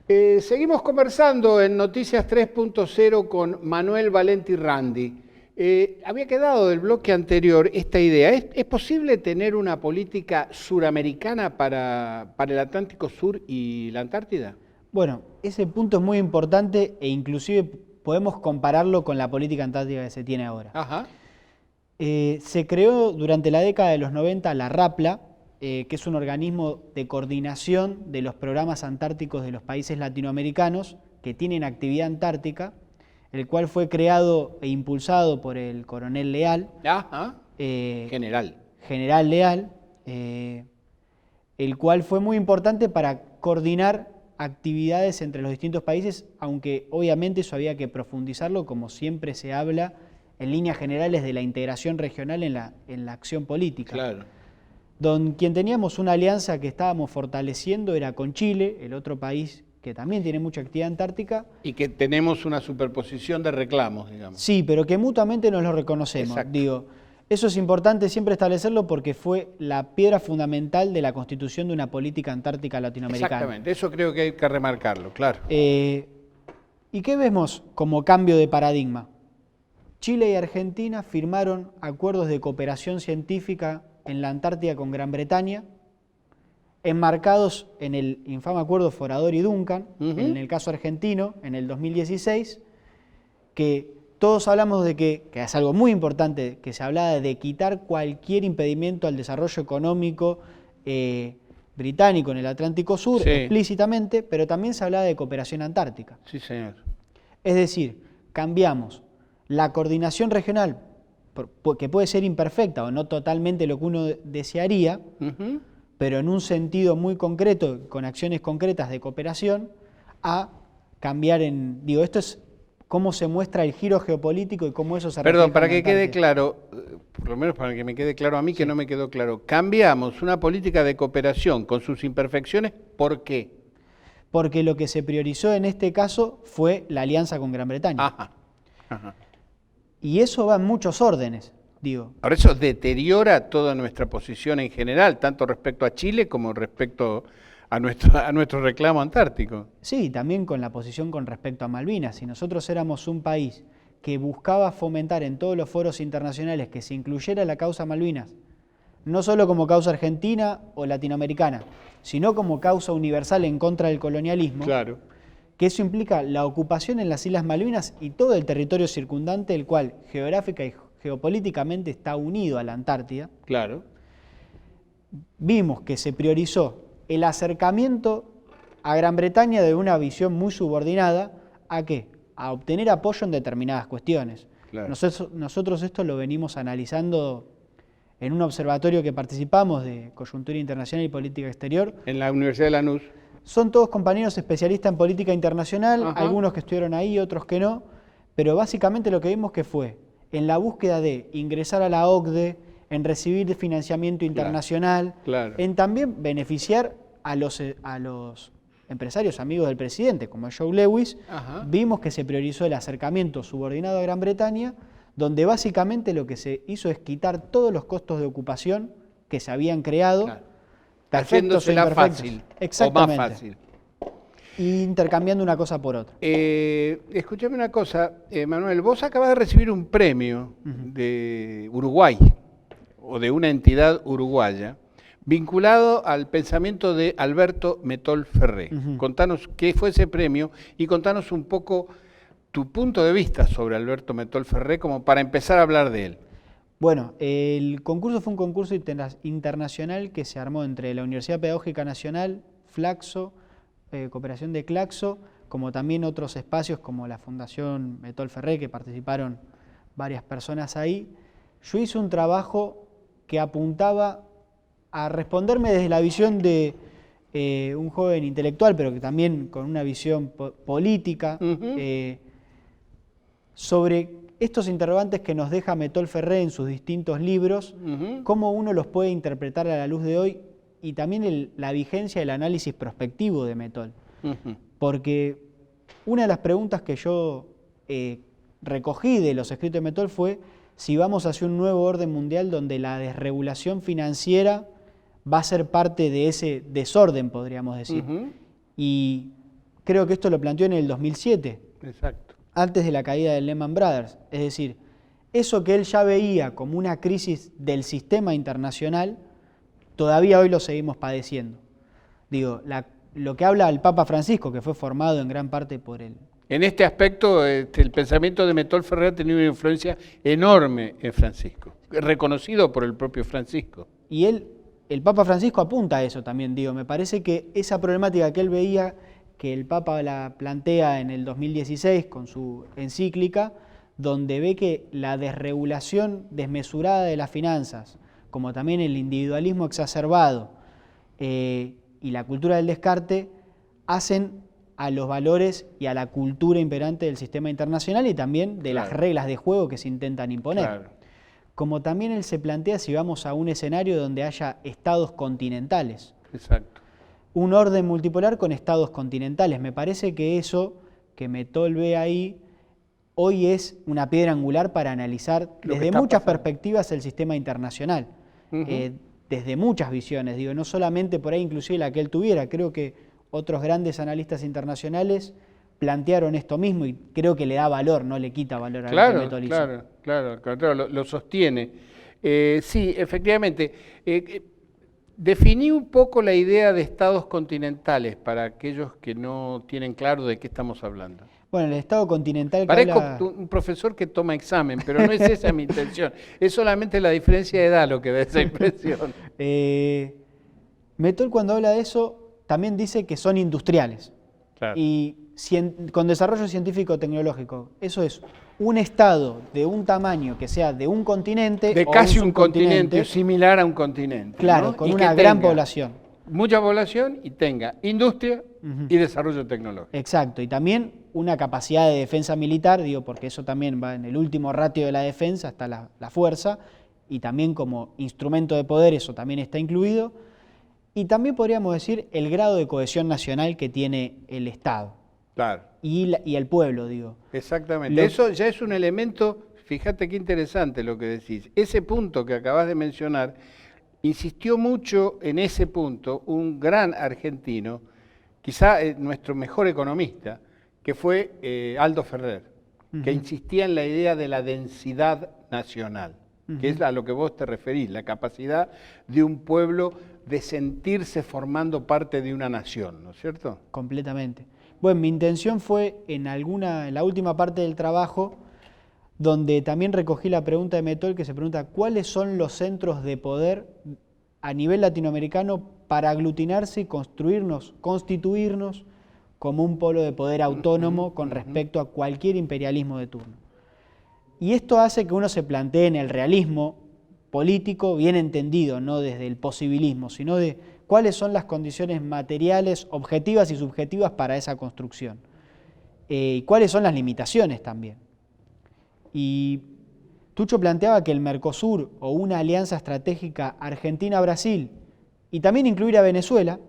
Seguimos conversando en Noticias 3.0 con Manuel Valenti Randi. Había quedado del bloque anterior esta idea. ¿Es posible tener una política suramericana para el Atlántico Sur y la Antártida? Bueno, ese punto es muy importante e inclusive podemos compararlo con la política antártica que se tiene ahora. Ajá. Se creó durante la década de los 90 la RAPLA, que es un organismo de coordinación de los programas antárticos de los países latinoamericanos que tienen actividad antártica, el cual fue creado e impulsado por el coronel Leal. Ajá. General Leal, el cual fue muy importante para coordinar actividades entre los distintos países, aunque obviamente eso había que profundizarlo, como siempre se habla en líneas generales de la integración regional en la acción política. Claro. Quien teníamos una alianza que estábamos fortaleciendo era con Chile, el otro país que también tiene mucha actividad antártica. Y que tenemos una superposición de reclamos, digamos. Sí, pero que mutuamente nos lo reconocemos. Exacto. Digo, eso es importante siempre establecerlo porque fue la piedra fundamental de la constitución de una política antártica latinoamericana. Exactamente, eso creo que hay que remarcarlo, claro. ¿Y qué vemos como cambio de paradigma? Chile y Argentina firmaron acuerdos de cooperación científica en la Antártida con Gran Bretaña, enmarcados en el infame acuerdo Forador y Duncan, en el caso argentino, en el 2016, que todos hablamos de que es algo muy importante, que se hablaba de quitar cualquier impedimento al desarrollo económico británico en el Atlántico Sur, sí, explícitamente, pero también se hablaba de cooperación antártica. Sí, señor. Es decir, cambiamos la coordinación regional, que puede ser imperfecta o no totalmente lo que uno desearía, pero en un sentido muy concreto, con acciones concretas de cooperación, a cambiar esto es cómo se muestra el giro geopolítico y cómo eso se refleja. Perdón, para que quede claro, por lo menos para que me quede claro a mí, sí, que no me quedó claro, cambiamos una política de cooperación con sus imperfecciones, ¿por qué? Porque lo que se priorizó en este caso fue la alianza con Gran Bretaña. Ajá. Ajá. Y eso va en muchos órdenes, digo. Ahora eso deteriora toda nuestra posición en general, tanto respecto a Chile como respecto a nuestro reclamo antártico. Sí, también con la posición con respecto a Malvinas. Si nosotros éramos un país que buscaba fomentar en todos los foros internacionales que se incluyera la causa Malvinas, no solo como causa argentina o latinoamericana, sino como causa universal en contra del colonialismo, claro, que eso implica la ocupación en las Islas Malvinas y todo el territorio circundante, el cual geográfica y geopolíticamente está unido a la Antártida. Claro. Vimos que se priorizó el acercamiento a Gran Bretaña de una visión muy subordinada ¿a qué? A obtener apoyo en determinadas cuestiones. Claro. Nosotros esto lo venimos analizando en un observatorio que participamos de Coyuntura Internacional y Política Exterior. En la Universidad de Lanús. Son todos compañeros especialistas en política internacional, ajá, algunos que estuvieron ahí, otros que no, pero básicamente lo que vimos que fue en la búsqueda de ingresar a la OCDE, en recibir financiamiento internacional, claro, en también beneficiar a los empresarios amigos del presidente, como Joe Lewis, ajá, vimos que se priorizó el acercamiento subordinado a Gran Bretaña, donde básicamente lo que se hizo es quitar todos los costos de ocupación que se habían creado, claro, haciéndosela fácil, exactamente, o más fácil. Intercambiando una cosa por otra. Escúchame una cosa, Manuel, vos acabas de recibir un premio de Uruguay, o de una entidad uruguaya, vinculado al pensamiento de Alberto Metol Ferré. Contanos qué fue ese premio y contanos un poco tu punto de vista sobre Alberto Metol Ferré, como para empezar a hablar de él. Bueno, el concurso fue un concurso internacional que se armó entre la Universidad Pedagógica Nacional, Flaxo, Cooperación de Claxo, como también otros espacios como la Fundación Metol Ferré, que participaron varias personas ahí. Yo hice un trabajo que apuntaba a responderme desde la visión de un joven intelectual, pero que también con una visión política, sobre estos interrogantes que nos deja Metol Ferré en sus distintos libros, cómo uno los puede interpretar a la luz de hoy y también la vigencia del análisis prospectivo de Metol. Porque una de las preguntas que yo recogí de los escritos de Metol fue si vamos hacia un nuevo orden mundial donde la desregulación financiera va a ser parte de ese desorden, podríamos decir. Y creo que esto lo planteó en el 2007, Exacto. antes de la caída de Lehman Brothers. Es decir, eso que él ya veía como una crisis del sistema internacional, todavía hoy lo seguimos padeciendo. Digo, lo que habla el Papa Francisco, que fue formado en gran parte por él. En este aspecto, el pensamiento de Metol Ferrer ha tenido una influencia enorme en Francisco, reconocido por el propio Francisco. Y el Papa Francisco apunta a eso también, digo, me parece que esa problemática que él veía, que el Papa la plantea en el 2016 con su encíclica, donde ve que la desregulación desmesurada de las finanzas, como también el individualismo exacerbado y la cultura del descarte, hacen a los valores y a la cultura imperante del sistema internacional y también de las reglas de juego que se intentan imponer. Claro. Como también él se plantea si vamos a un escenario donde haya estados continentales. Exacto. Un orden multipolar con estados continentales. Me parece que eso que Metol ve ahí hoy es una piedra angular para analizar desde muchas perspectivas el sistema internacional. Desde muchas visiones, digo, no solamente por ahí inclusive la que él tuviera, creo que otros grandes analistas internacionales plantearon esto mismo y creo que le da valor, no le quita valor a lo que Metol hizo. Claro, lo sostiene. Sí, efectivamente. Definí un poco la idea de estados continentales para aquellos que no tienen claro de qué estamos hablando. Bueno, el estado continental... Parezco un profesor que toma examen, pero no es esa mi intención. Es solamente la diferencia de edad lo que da esa impresión. Metol cuando habla de eso también dice que son industriales. Claro. Y con desarrollo científico-tecnológico. Eso es un estado de un tamaño que sea de un continente de o casi un continente, similar a un continente. Claro, ¿no? con una gran población. Mucha población y tenga industria y desarrollo tecnológico. Exacto, y también una capacidad de defensa militar, digo, porque eso también va en el último ratio de la defensa, está la fuerza, y también como instrumento de poder eso también está incluido. Y también podríamos decir el grado de cohesión nacional que tiene el Estado. Claro. Y el pueblo, digo. Exactamente. Eso ya es un elemento, fíjate qué interesante lo que decís. Ese punto que acabas de mencionar, insistió mucho en ese punto un gran argentino, quizá nuestro mejor economista, que fue Aldo Ferrer, que insistía en la idea de la densidad nacional, que es a lo que vos te referís, la capacidad de un pueblo de sentirse formando parte de una nación, ¿no es cierto? Completamente. Bueno, mi intención fue en la última parte del trabajo, donde también recogí la pregunta de Metol, que se pregunta cuáles son los centros de poder a nivel latinoamericano para aglutinarse y constituirnos como un polo de poder autónomo con respecto a cualquier imperialismo de turno. Y esto hace que uno se plantee en el realismo político bien entendido, no desde el posibilismo, sino de cuáles son las condiciones materiales, objetivas y subjetivas para esa construcción. Y cuáles son las limitaciones también. Y Tucho planteaba que el Mercosur o una alianza estratégica Argentina-Brasil y también incluir a Venezuela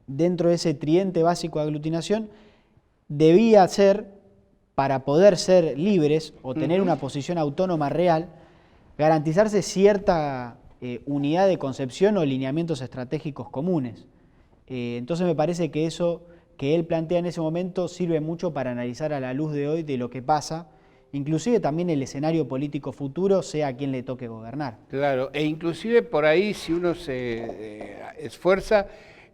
dentro de ese tridente básico de aglutinación debía ser, para poder ser libres o tener una posición autónoma real, garantizarse cierta unidad de concepción o lineamientos estratégicos comunes. Entonces me parece que eso que él plantea en ese momento sirve mucho para analizar a la luz de hoy de lo que pasa, inclusive también el escenario político futuro, sea a quien le toque gobernar. Claro, e inclusive por ahí si uno se esfuerza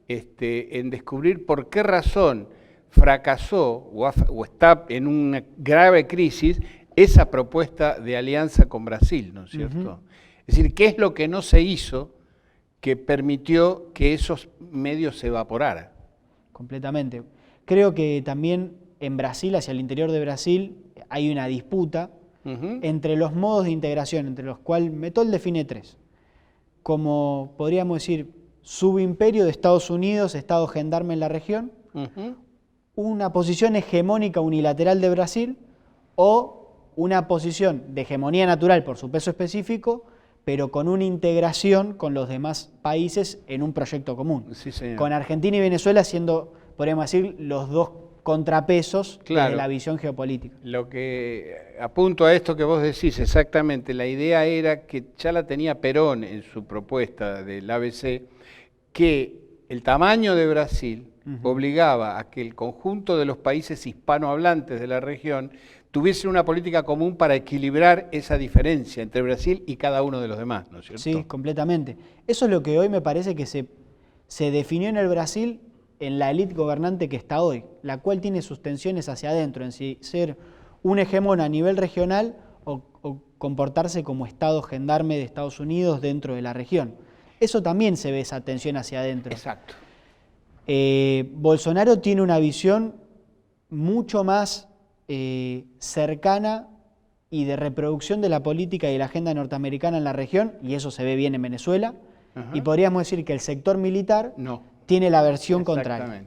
en descubrir por qué razón fracasó o está en una grave crisis esa propuesta de alianza con Brasil, ¿no es cierto? Es decir, ¿qué es lo que no se hizo que permitió que esos medios se evaporaran? Completamente. Creo que también en Brasil, hacia el interior de Brasil, hay una disputa entre los modos de integración, entre los cuales Metol define tres. Como podríamos decir, subimperio de Estados Unidos, Estado gendarme en la región, una posición hegemónica unilateral de Brasil o una posición de hegemonía natural por su peso específico, pero con una integración con los demás países en un proyecto común. Sí, señor. Con Argentina y Venezuela siendo, podríamos decir, los dos contrapesos de la visión geopolítica. Lo que apunto a esto que vos decís exactamente, la idea era que ya la tenía Perón en su propuesta del ABC, que el tamaño de Brasil obligaba a que el conjunto de los países hispanohablantes de la región tuviesen una política común para equilibrar esa diferencia entre Brasil y cada uno de los demás, ¿no es cierto? Sí, completamente. Eso es lo que hoy me parece que se definió en el Brasil en la élite gobernante que está hoy, la cual tiene sus tensiones hacia adentro, en si ser un hegemón a nivel regional o comportarse como Estado gendarme de Estados Unidos dentro de la región. Eso también se ve, esa tensión hacia adentro. Exacto. Bolsonaro tiene una visión mucho más cercana y de reproducción de la política y de la agenda norteamericana en la región, y eso se ve bien en Venezuela, y podríamos decir que el sector militar tiene la versión contraria.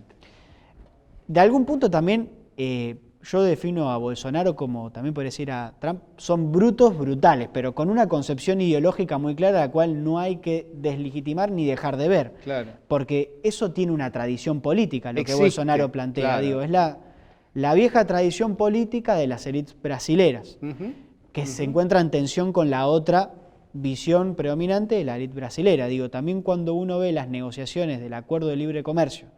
De algún punto también yo defino a Bolsonaro como, también podría decir a Trump, son brutos brutales, pero con una concepción ideológica muy clara, la cual no hay que deslegitimar ni dejar de ver. Claro. Porque eso tiene una tradición política, lo Existe, que Bolsonaro plantea. Claro. Digo, es la vieja tradición política de las élites brasileras, que se encuentra en tensión con la otra visión predominante de la élite brasilera. Digo, también cuando uno ve las negociaciones del Acuerdo de Libre Comercio,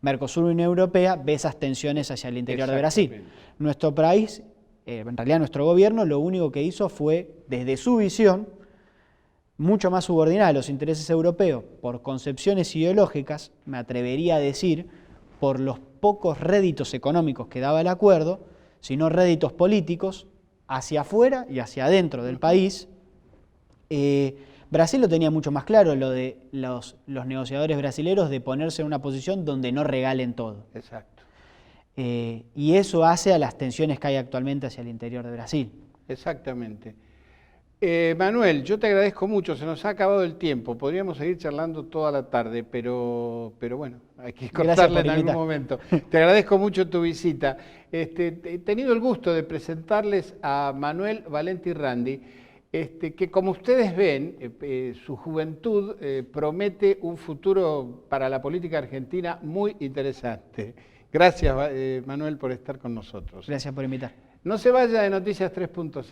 Mercosur y Unión Europea, ve esas tensiones hacia el interior de Brasil. Nuestro país, en realidad nuestro gobierno, lo único que hizo fue, desde su visión, mucho más subordinada a los intereses europeos, por concepciones ideológicas, me atrevería a decir, por los pocos réditos económicos que daba el acuerdo, sino réditos políticos, hacia afuera y hacia adentro del país. Brasil lo tenía mucho más claro, lo de los negociadores brasileños, de ponerse en una posición donde no regalen todo. Exacto. Y eso hace a las tensiones que hay actualmente hacia el interior de Brasil. Exactamente. Manuel, yo te agradezco mucho, se nos ha acabado el tiempo, podríamos seguir charlando toda la tarde, pero bueno, hay que cortarla en algún momento. Te agradezco mucho tu visita. He tenido el gusto de presentarles a Manuel Valenti Randi, que como ustedes ven, su juventud promete un futuro para la política argentina muy interesante. Gracias, Manuel, por estar con nosotros. Gracias por invitar. No se vaya de Noticias 3.0.